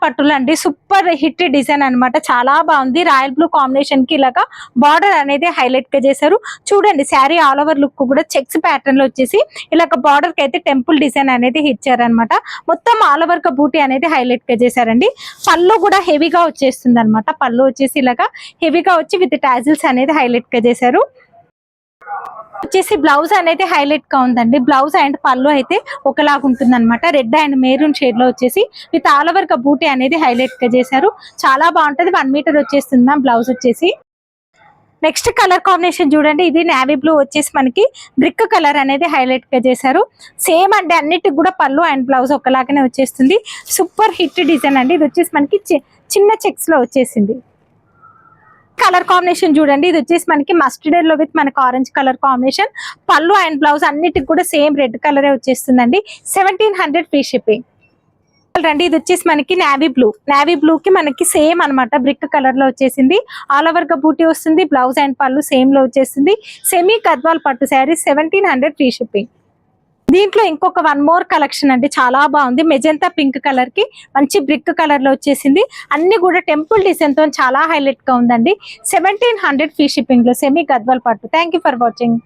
పట్టులు అండి, super hit design అన్నమాట. చాలా బాగుంది. రాయల్ బ్లూ కాంబినేషన్ కి ఇలాగా బార్డర్ అనేది హైలైట్ గా చేశారు. చూడండి శారీ ఆల్ ఓవర్ లుక్ కూడా చెక్స్ ప్యాటర్న్ లో వచ్చేసి ఇలాగ బార్డర్ కి అయితే టెంపుల్ డిజైన్ అనేది ఇచ్చారనమాట. మొత్తం ఆల్ ఓవర్ గా బూటీ అనేది హైలైట్ గా చేశారండి. పళ్ళు కూడా హెవీగా వచ్చేస్తుంది అనమాట. పళ్ళు వచ్చేసి ఇలాగా హెవీగా వచ్చి విత్ టాజిల్స్ అనేది హైలైట్ గా చేశారు. వచ్చేసి బ్లౌజ్ అనేది హైలైట్ గా ఉందండి. బ్లౌజ్ అండ్ పళ్ళు అయితే ఒకలాగా ఉంటుంది అనమాట. రెడ్ అండ్ మెరూన్ షేడ్ లో వచ్చేసి విత్ ఆల్ ఓవర్ గా బూటీ అనేది హైలైట్ గా చేశారు. చాలా బాగుంటది. 1 మీటర్ వచ్చేస్తుంది మ్యామ్ బ్లౌజ్ వచ్చేసి. నెక్స్ట్ కలర్ కాంబినేషన్ చూడండి. ఇది నేవీ బ్లూ వచ్చేసి మనకి బ్రిక్ కలర్ అనేది హైలైట్ గా చేశారు. సేమ్ అంటే అన్నిటికి కూడా పళ్ళు అండ్ బ్లౌజ్ ఒకలాగానే వచ్చేస్తుంది. సూపర్ హిట్ డిజైన్ అండి. ఇది వచ్చేసి మనకి చిన్న చెక్స్ లో వచ్చేసింది. కలర్ కాంబినేషన్ చూడండి. ఇది వచ్చేసి మనకి మస్టర్డ్ లో విత్ మనకి ఆరెంజ్ కలర్ కాంబినేషన్. పళ్ళు అండ్ బ్లౌజ్ అన్నిటికి కూడా సేమ్ రెడ్ కలరే వచ్చేస్తుందండి. 1700 ఫ్రీ షిప్పింగ్ రండి. ఇది వచ్చేసి మనకి నేవీ బ్లూ కి మనకి సేమ్ అనమాట బ్రిక్ కలర్ లో వచ్చేసింది. ఆల్ ఓవర్ గా బూటీ వస్తుంది. బ్లౌజ్ అండ్ పళ్ళు సేమ్ లో వచ్చేసింది. సెమీ గద్వాల్ పట్టు శారీ 1700 ఫ్రీ షిప్పింగ్. దీంట్లో ఇంకొక 1 మోర్ కలెక్షన్ అండి. చాలా బాగుంది. మెజంతా పింక్ కలర్ కి మంచి బ్రిక్ కలర్ లో వచ్చేసింది. అన్ని కూడా టెంపుల్ డిజైన్ తో చాలా హైలైట్ గా ఉందండి. 1700 ఫ్రీ షిప్పింగ్ లో సెమీ గద్వాల్ పట్టు. Thank for watching.